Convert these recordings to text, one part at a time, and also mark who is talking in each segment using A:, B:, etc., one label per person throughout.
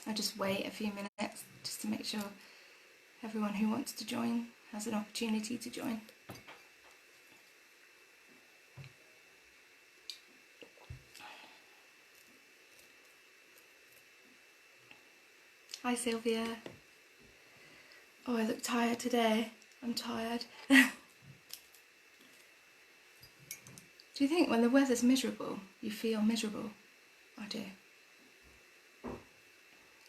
A: I'll just wait a few minutes just to make sure everyone who wants to join has an opportunity to join. Hi Sylvia. Oh, I look tired today. I'm tired. Do you think when the weather's miserable, you feel miserable? I do.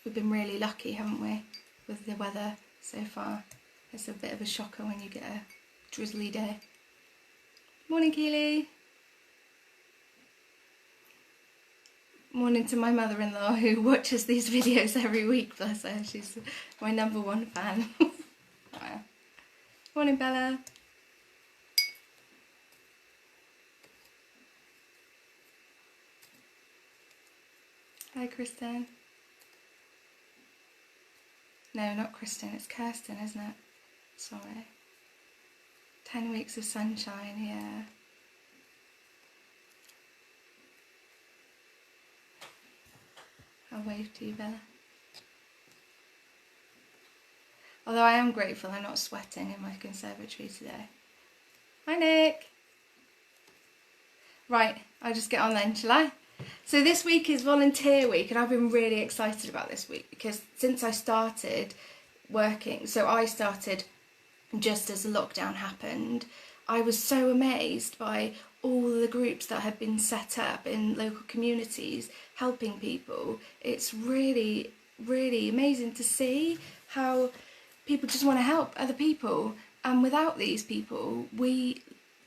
A: We've been really lucky, haven't we, with the weather so far. It's a bit of a shocker when you get a drizzly day. Morning, Keely. Morning to my mother-in-law who watches these videos every week, bless her. She's my #1 fan. Wow. Morning, Bella. Hi, Kristen. No, not Kristen, it's Kirsten, isn't it? Sorry. 10 weeks of sunshine, yeah. I'll wave to you, Bella. Although I am grateful I'm not sweating in my conservatory today. Hi, Nick. Right, I'll just get on then, shall I? So this week is volunteer week, and I've been really excited about this week because since I started working, so I started just as the lockdown happened, I was so amazed by all the groups that had been set up in local communities helping people. It's really, really amazing to see how people just want to help other people, and without these people we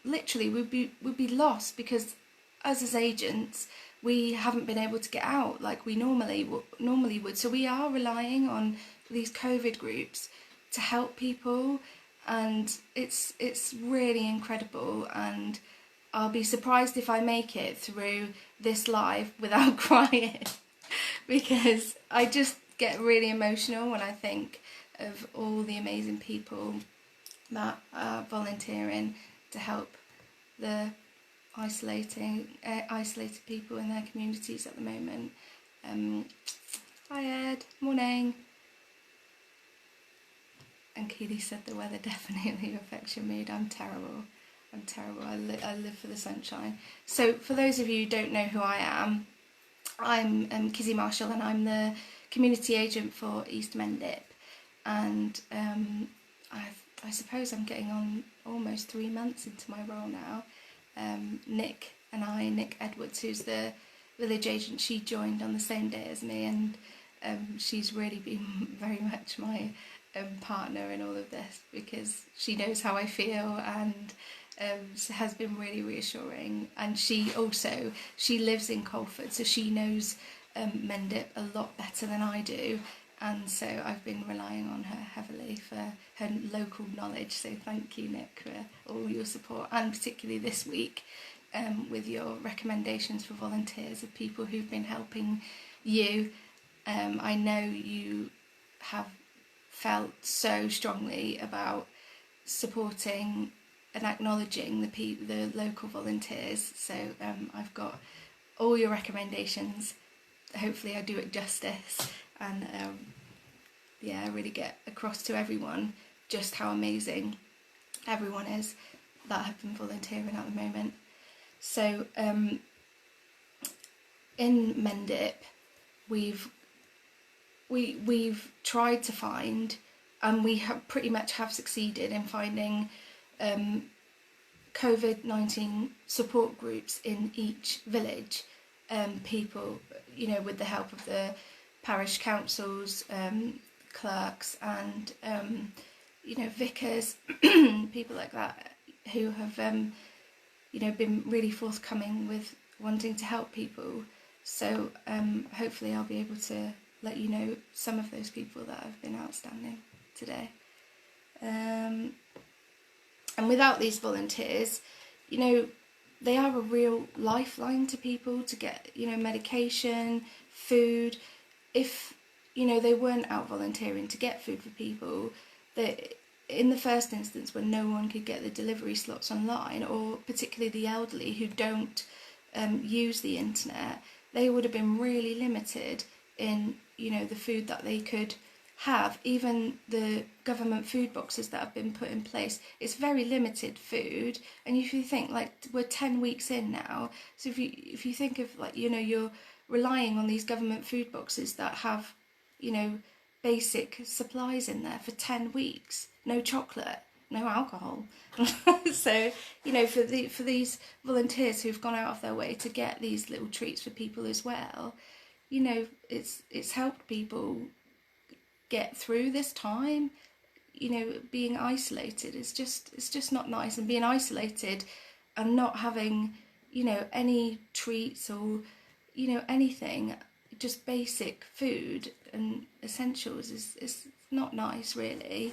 A: literally would be lost, because us as agents, we haven't been able to get out like we normally would. So we are relying on these COVID groups to help people, and it's really incredible. And I'll be surprised if I make it through this live without crying, because I just get really emotional when I think of all the amazing people that are volunteering to help the isolated people in their communities at the moment. Hi Ed, morning. And Keely said the weather definitely affects your mood. I'm terrible. I live for the sunshine. So for those of you who don't know who I am, I'm Kizzy Marshall, and I'm the community agent for East Mendip. And I suppose I'm getting on almost 3 months into my role now. Nick Edwards, who's the village agent, she joined on the same day as me, and she's really been very much my partner in all of this, because she knows how I feel, and has been really reassuring. And she lives in Colford, so she knows Mendip a lot better than I do, and so I've been relying on her heavily for her local knowledge. So thank you, Nick, for all your support, and particularly this week with your recommendations for volunteers of people who've been helping you. I know you have felt so strongly about supporting and acknowledging the local volunteers. So I've got all your recommendations. Hopefully I do it justice, and really get across to everyone just how amazing everyone is that have been volunteering at the moment. So in Mendip, we've tried to find, and we have pretty much have succeeded in finding COVID-19 support groups in each village. People, with the help of the parish councils, clerks, and vicars, people like that, who have been really forthcoming with wanting to help people. So hopefully I'll be able to let you know some of those people that have been outstanding today. And without these volunteers, they are a real lifeline to people to get, medication, food. If, they weren't out volunteering to get food for people, that in the first instance, when no one could get the delivery slots online, or particularly the elderly who don't use the internet, they would have been really limited in, you know, the food that they could have. Even the government food boxes that have been put in place, it's very limited food. And if you think, like, we're 10 weeks in now, so if you think of, like, you know, you're relying on these government food boxes that have, you know, basic supplies in there for 10 weeks, no chocolate, no alcohol. So, you know, for these volunteers who've gone out of their way to get these little treats for people as well, you know, it's helped people get through this time. You know, being isolated is it's just not nice, and being isolated and not having, you know, any treats or, you know, anything, just basic food and essentials is not nice, really.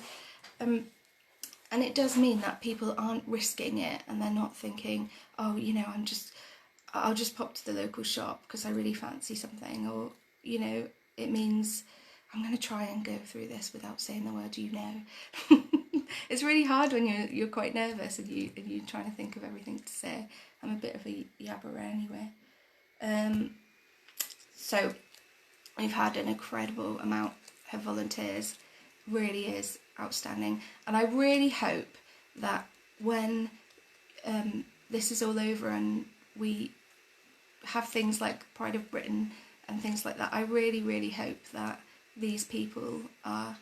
A: And it does mean that people aren't risking it, and they're not thinking, oh, you know, I'll just pop to the local shop because I really fancy something, or, you know, it means I'm going to try and go through this without saying the word, you know. It's really hard when you're quite nervous and you're trying to think of everything to say. I'm a bit of a yabberer anyway. So we've had an incredible amount of volunteers. Really is outstanding, and I really hope that when this is all over and we have things like Pride of Britain and things like that, I really, really hope that these people are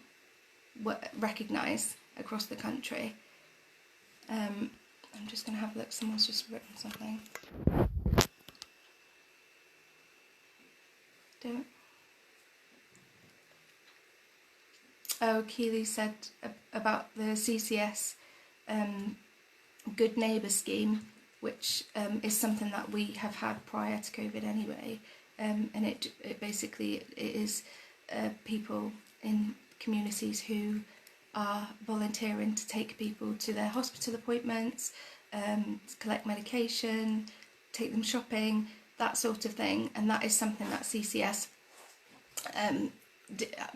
A: recognised across the country. I'm just going to have a look. Someone's just written something. Oh, Keely said about the CCS Good Neighbour scheme, which is something that we have had prior to COVID anyway, and it basically it is people in communities who are volunteering to take people to their hospital appointments, to collect medication, take them shopping, that sort of thing, and that is something that CCS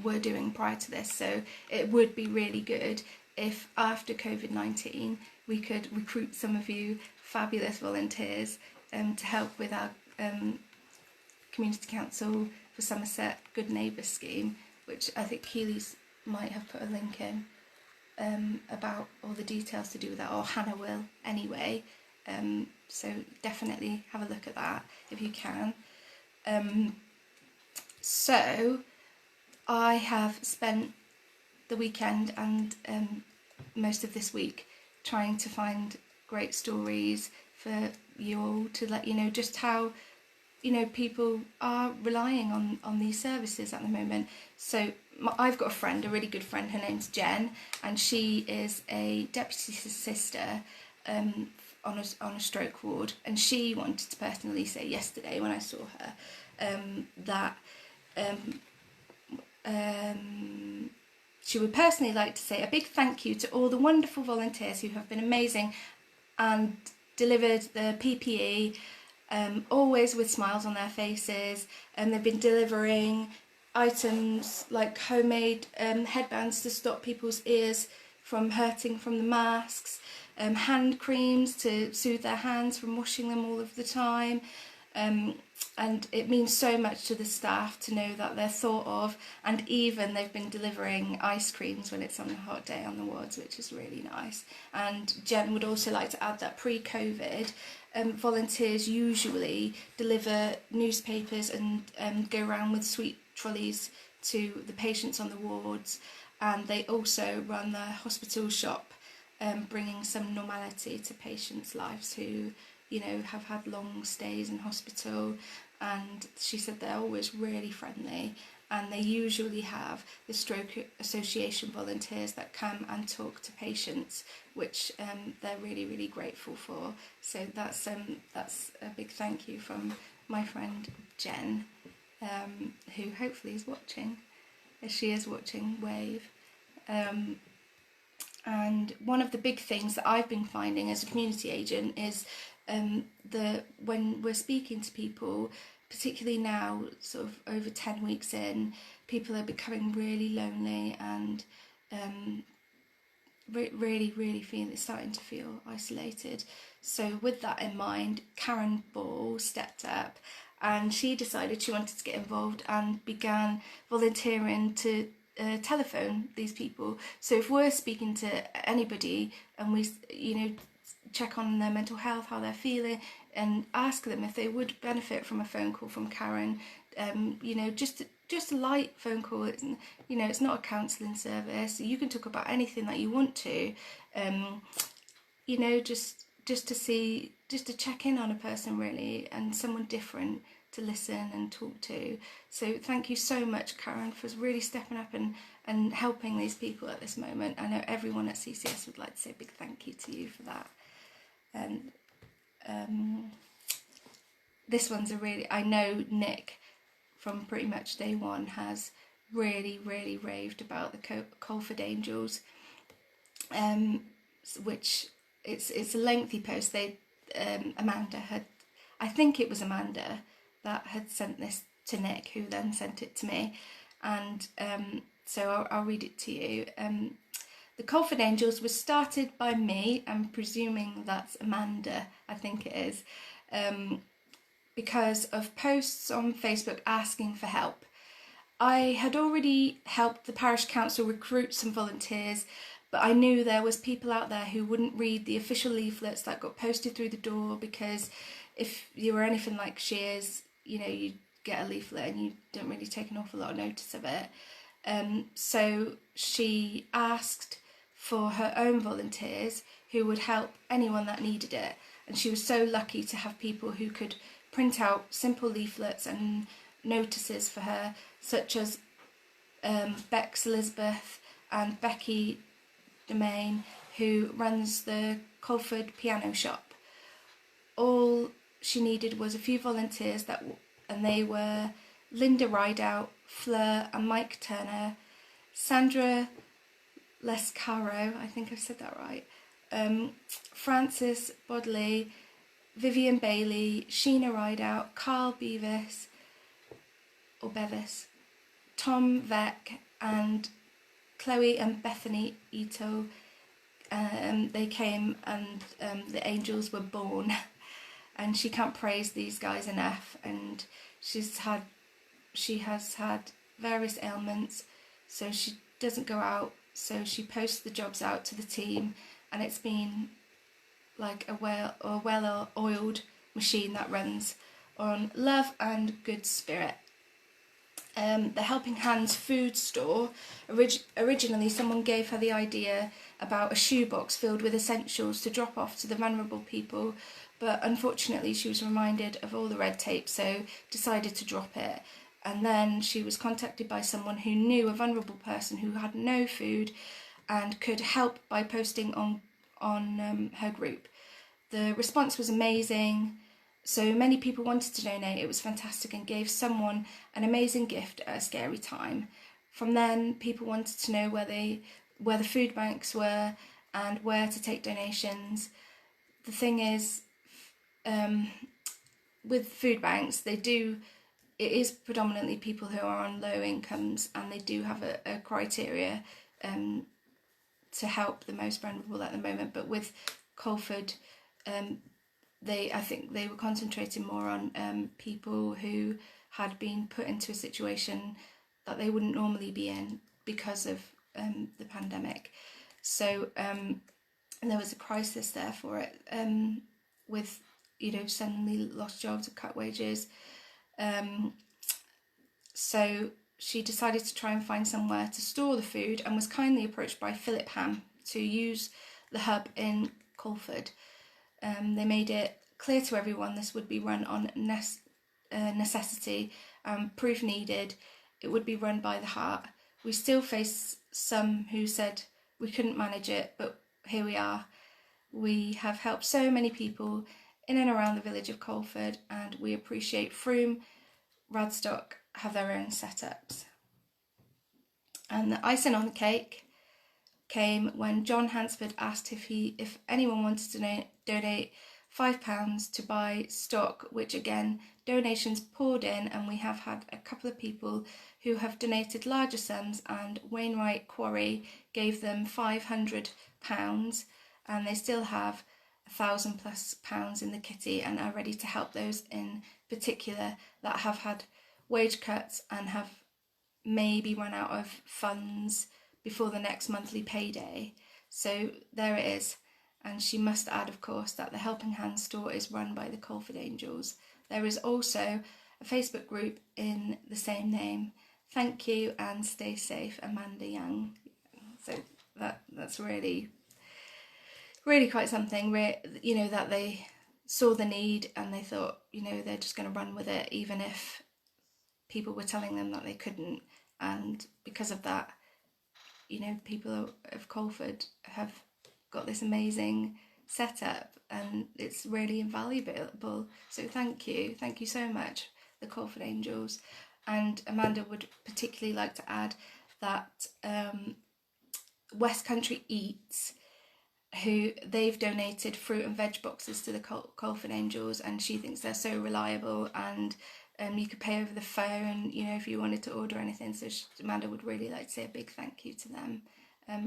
A: were doing prior to this. So it would be really good if after COVID-19 we could recruit some of you fabulous volunteers to help with our Community Council for Somerset Good Neighbour scheme, which I think Keely's might have put a link in about all the details to do with that, or Hannah will anyway. So definitely have a look at that if you can. So I have spent the weekend and most of this week trying to find great stories for you all, to let you know just how, you know, people are relying on these services at the moment. So I've got a friend, a really good friend, her name's Jen, and she is a deputy sister on a stroke ward, and she wanted to personally say yesterday when I saw her that she would personally like to say a big thank you to all the wonderful volunteers who have been amazing and delivered the PPE, always with smiles on their faces, and they've been delivering items like homemade headbands to stop people's ears from hurting from the masks, hand creams to soothe their hands from washing them all of the time. And it means so much to the staff to know that they're thought of, and even they've been delivering ice creams when it's on a hot day on the wards, which is really nice. And Jen would also like to add that pre-COVID, volunteers usually deliver newspapers and go around with sweet trolleys to the patients on the wards, and they also run the hospital shop, bringing some normality to patients' lives who, you know, have had long stays in hospital. And she said they're always really friendly, and they usually have the Stroke Association volunteers that come and talk to patients, which they're really, really grateful for. So that's a big thank you from my friend Jen, who hopefully is watching. If she is watching, wave. And one of the big things that I've been finding as a community agent is when we're speaking to people, particularly now, sort of over 10 weeks in, people are becoming really lonely and really starting to feel isolated. So with that in mind, Karen Ball stepped up and she decided she wanted to get involved and began volunteering to telephone these people. So if we're speaking to anybody and we, check on their mental health, how they're feeling, and ask them if they would benefit from a phone call from Karen, just a light phone call. It's not a counselling service. You can talk about anything that you want to, just to see, just to check in on a person really, and someone different to listen and talk to. So thank you so much, Karen, for really stepping up and helping these people at this moment. I know everyone at CCS would like to say a big thank you to you for that. And this one's I know Nick from pretty much day one has really, really raved about the Colford Angels, which it's a lengthy post. Amanda had, I think it was Amanda that had sent this to Nick, who then sent it to me, and so I'll read it to you. The Colford Angels was started by me, I'm presuming that's Amanda, I think it is, because of posts on Facebook asking for help. I had already helped the parish council recruit some volunteers, but I knew there was people out there who wouldn't read the official leaflets that got posted through the door, because if you were anything like she is, you get a leaflet and you don't really take an awful lot of notice of it. So she asked for her own volunteers who would help anyone that needed it. And she was so lucky to have people who could print out simple leaflets and notices for her, such as Bex Elizabeth and Becky Domain, who runs the Colford Piano Shop. All she needed was a few volunteers, and they were Linda Rideout, Fleur and Mike Turner, Sandra Lescaro, I think I've said that right, Frances Bodley, Vivian Bailey, Sheena Rideout, Carl Bevis, Tom Veck and Chloe and Bethany Ito. They came, and the angels were born. And she can't praise these guys enough. And she has had various ailments, so she doesn't go out. So she posts the jobs out to the team, and it's been like a well-oiled machine that runs on love and good spirit. The Helping Hands food store, originally someone gave her the idea about a shoebox filled with essentials to drop off to the vulnerable people, but unfortunately she was reminded of all the red tape, so decided to drop it. And then she was contacted by someone who knew a vulnerable person who had no food and could help by posting on her group. The response was amazing. So many people wanted to donate. It was fantastic and gave someone an amazing gift at a scary time. From then, people wanted to know where the food banks were and where to take donations. The thing is, with food banks, it is predominantly people who are on low incomes, and they do have a criteria to help the most vulnerable at the moment. But with Colford, I think they were concentrating more on people who had been put into a situation that they wouldn't normally be in because of the pandemic. So there was a crisis there for it, with suddenly lost jobs and cut wages. So she decided to try and find somewhere to store the food, and was kindly approached by Philip Ham to use the hub in Colford. They made it clear to everyone this would be run on necessity, proof needed. It would be run by the heart. We still face some who said we couldn't manage it, but here we are. We have helped so many people in and around the village of Colford, and we appreciate Frome, Radstock have their own setups. And the icing on the cake came when John Hansford asked if anyone wanted to donate £5 to buy stock, which again, donations poured in, and we have had a couple of people who have donated larger sums, and Wainwright Quarry gave them £500, and they still have £1,000+ in the kitty and are ready to help those in particular that have had wage cuts and have maybe run out of funds before the next monthly payday. So there it is. And she must add, of course, that the Helping Hand store is run by the Colford Angels. There is also a Facebook group in the same name. Thank you and stay safe, Amanda Young. So that's really, really quite something, you know, that they saw the need and they thought, you know, they're just going to run with it, even if people were telling them that they couldn't. And because of that, you know, people of Colford have got this amazing setup, and it's really invaluable. So thank you so much, the Colford Angels. And Amanda would particularly like to add that West Country Eats, who they've donated fruit and veg boxes to the Colford Angels, and she thinks they're so reliable, and you could pay over the phone, you know, if you wanted to order anything. So Amanda would really like to say a big thank you to them.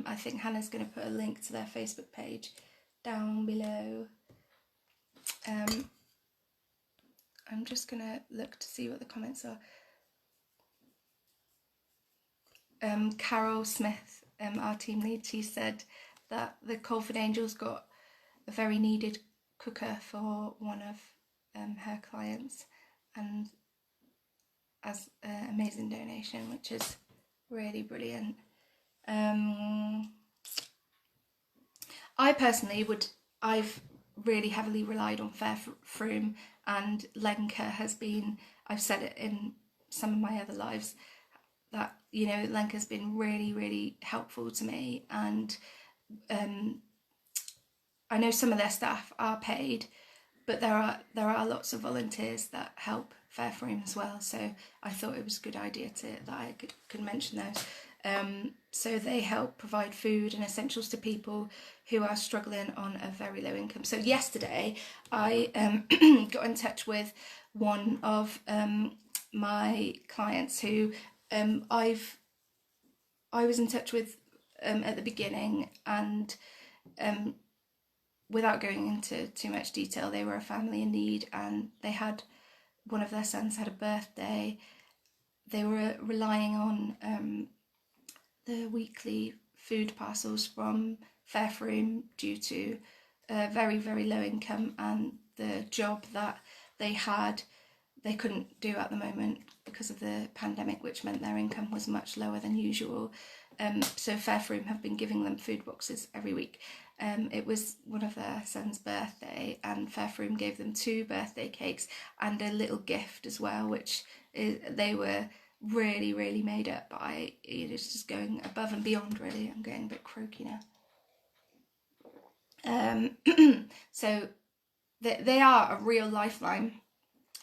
A: I think Hannah's going to put a link to their Facebook page down below. I'm just going to look to see what the comments are. Carol Smith, our team lead, she said that the Colford Angels got a very needed cooker for one of her clients, and as an amazing donation, which is really brilliant. I personally I've really heavily relied on Fair Froome, and Lenka has been, I've said it in some of my other lives, that, you know, Lenka's been really, really helpful to me, and I know some of their staff are paid, but there are lots of volunteers that help Fair Froome as well. So I thought it was a good idea that I could mention those. So they help provide food and essentials to people who are struggling on a very low income. So yesterday I got in touch with one of my clients who I was in touch with at the beginning, and without going into too much detail, they were a family in need, and one of their sons had a birthday. They were relying on the weekly food parcels from Fair Froome due to very, very low income, and the job that they had they couldn't do at the moment because of the pandemic, which meant their income was much lower than usual. So Fair Froome have been giving them food boxes every week. It was one of their son's birthday, and Fair Froome gave them 2 birthday cakes and a little gift as well, which they were really, really made up by. It's just going above and beyond, really. I'm getting a bit croaky now. So they are a real lifeline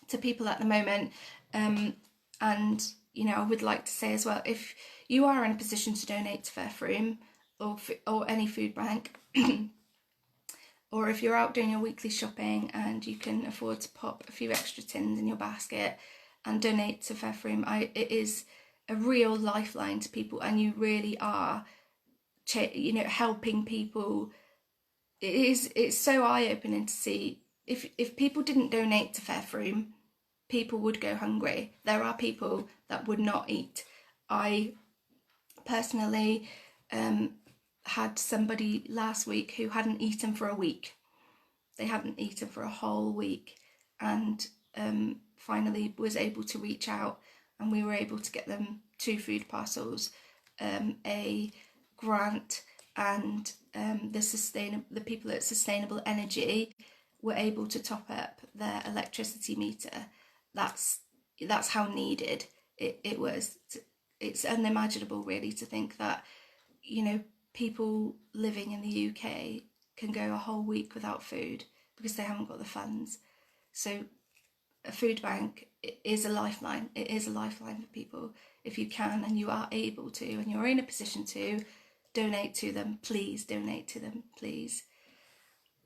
A: to people at the moment, and you know, I would like to say as well, if you are in a position to donate to Fair Froome or any food bank, or if you're out doing your weekly shopping and you can afford to pop a few extra tins in your basket and donate to Fair Froome, it is a real lifeline to people, and you really are, you know, helping people. It's so eye-opening to see if people didn't donate to Fair Froome, people would go hungry. There are people that would not eat. I personally had somebody last week who hadn't eaten for a week. They hadn't eaten for a whole week, and finally was able to reach out, and we were able to get them 2 food parcels, a grant, and the people at Sustainable Energy were able to top up their electricity meter. That's how needed it was. It's unimaginable, really, to think that, you know, people living in the UK can go a whole week without food because they haven't got the funds. So a food bank is a lifeline. It is a lifeline for people. If you can and you are able to, and you're in a position to, donate to them, please donate to them, please.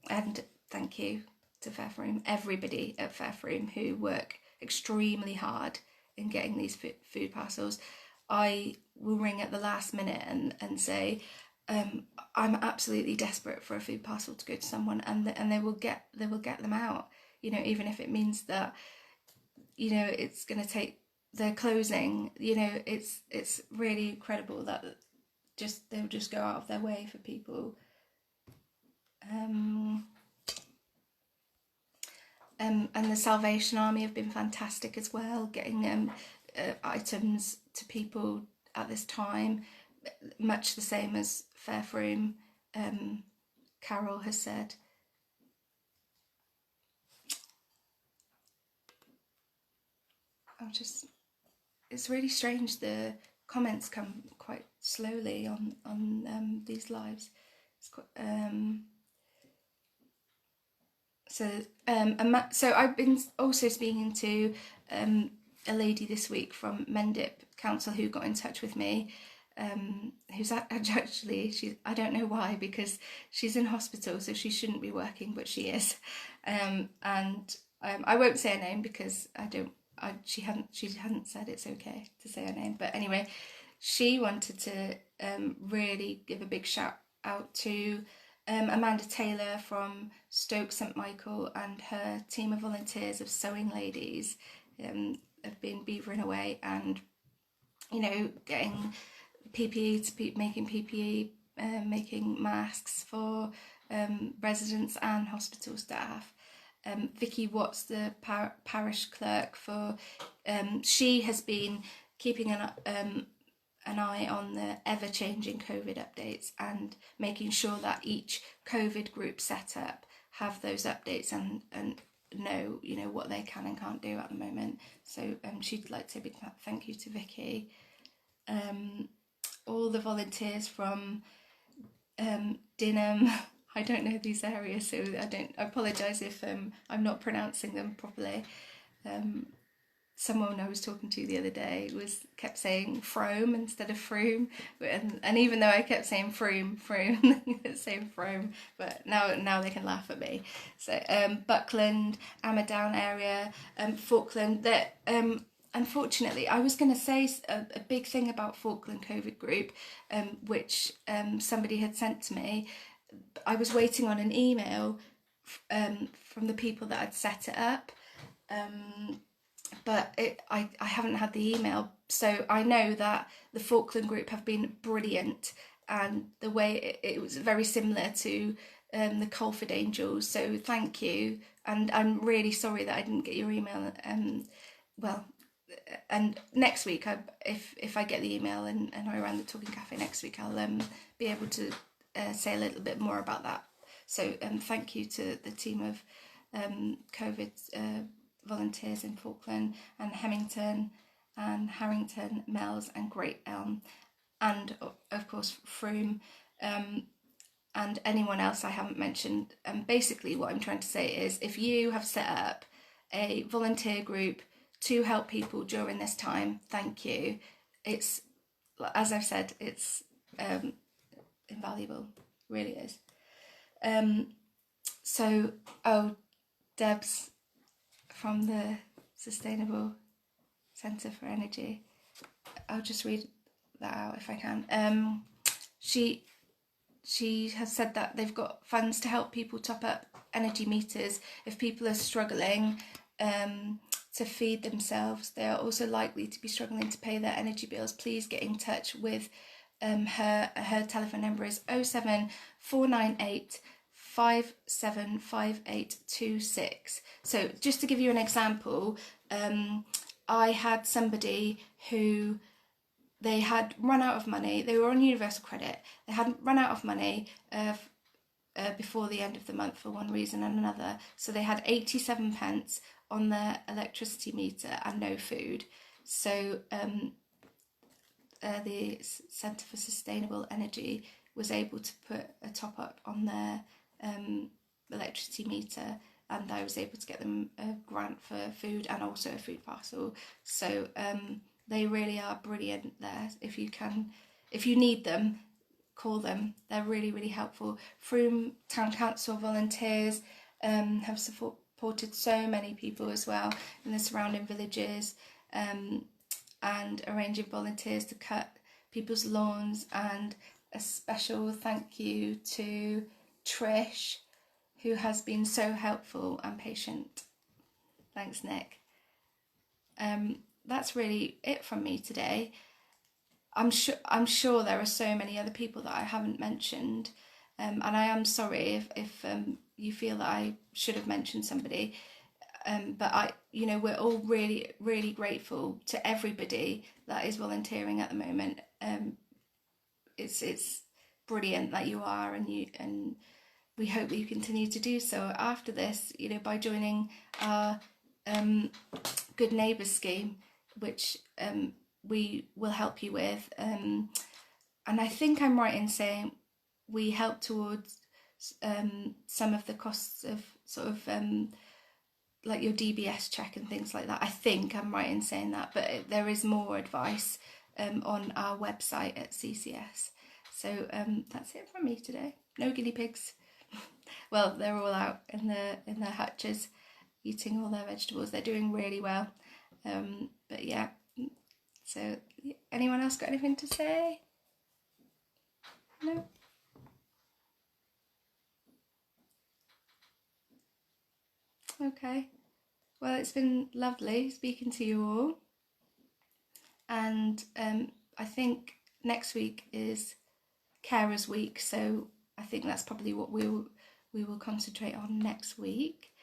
A: And thank you to Fair Froome, everybody at Fair Froome who work extremely hard in getting these food parcels. I will ring at the last minute and say, I'm absolutely desperate for a food parcel to go to someone, and they will get them out. You know, even if it means that you know, it's going to take, they're closing, you know, it's really incredible that just they'll just go out of their way for people. And the Salvation Army have been fantastic as well, getting items to people at this time, much the same as Fairfroom, Carol has said. It's really strange, the comments come quite slowly on these lives. It's quite, so I've been also speaking to a lady this week from Mendip Council who got in touch with me, who's actually, I don't know why, because she's in hospital, so she shouldn't be working, but she is. And I won't say her name because she hadn't said it's okay to say her name. But anyway, she wanted to really give a big shout out to Amanda Taylor from Stoke St Michael and her team of volunteers of sewing ladies have been beavering away and, you know, getting PPE, making PPE, making masks for residents and hospital staff. Vicky Watts, the parish clerk for, she has been keeping an eye on the ever-changing COVID updates and making sure that each COVID group set up have those updates and know, you know, what they can and can't do at the moment. So she'd like to say a big thank you to Vicky. All the volunteers from Dinham, I don't know these areas, so I apologise if I'm not pronouncing them properly. Someone I was talking to the other day kept saying Frome instead of Froome, and even though I kept saying Froome, saying Frome, but now they can laugh at me. So Buckland, Amadown area, Falkland. That unfortunately, I was going to say a big thing about Falkland COVID group, which somebody had sent to me. I was waiting on an email from the people that had set it up. But I haven't had the email, so I know that the Falkland group have been brilliant, and the way it was very similar to the Colford Angels, so thank you, and I'm really sorry that I didn't get your email. And next week, if I get the email and I run the Talking Cafe next week, I'll be able to say a little bit more about that. So thank you to the team of COVID volunteers in Falkland and Hemmington and Harrington, Mells and Great Elm, and of course Froome, and anyone else I haven't mentioned. And basically what I'm trying to say is, if you have set up a volunteer group to help people during this time, thank you. It's, as I've said, it's invaluable, really is. Deb's from the Sustainable Centre for Energy. I'll just read that out if I can. She has said that they've got funds to help people top up energy meters if people are struggling to feed themselves. They are also likely to be struggling to pay their energy bills. Please get in touch with her telephone number is 07498 575826. So just to give you an example, I had somebody who, they had run out of money. They were on universal credit. They hadn't run out of money before the end of the month for one reason and another. So they had 87 pence on their electricity meter and no food. So the Centre for Sustainable Energy was able to put a top up on their electricity meter, and I was able to get them a grant for food and also a food parcel. So they really are brilliant there. If you need them, call them. They're really, really helpful. Frome Town Council volunteers have supported so many people as well in the surrounding villages, and arranging volunteers to cut people's lawns. And a special thank you to Trish, who has been so helpful and patient. Thanks, Nick. that's really it from me today. I'm sure there are so many other people that I haven't mentioned, and I am sorry if you feel that I should have mentioned somebody. But we're all really, really grateful to everybody that is volunteering at the moment. It's brilliant that you are, and we hope that you continue to do so after this. By joining our Good Neighbours scheme, which we will help you with. And I think I'm right in saying we help towards some of the costs of sort of like your DBS check and things like that. I think I'm right in saying that, but there is more advice on our website at CCS. So that's it from me today. No guinea pigs. Well, they're all out in their hutches, eating all their vegetables. They're doing really well. But yeah. So anyone else got anything to say? No. Okay. Well, it's been lovely speaking to you all, and I think next week is Carers Week, so I think that's probably what we will concentrate on next week.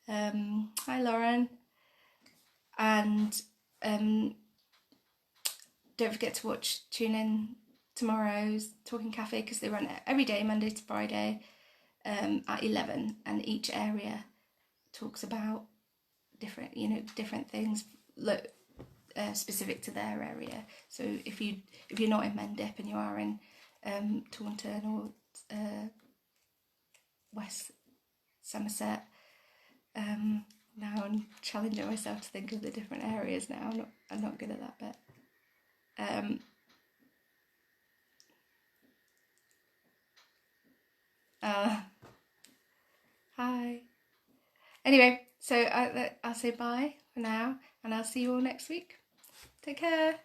A: Hi Lauren, and don't forget to tune in tomorrow's Talking Cafe, because they run it every day, Monday to Friday, at 11, and each area talks about different things specific to their area. So if you're not in Mendip and you are in Taunton or West Somerset, now I'm challenging myself to think of the different areas now. I'm not good at that bit. Hi. Anyway, so I'll say bye for now, and I'll see you all next week. Take care.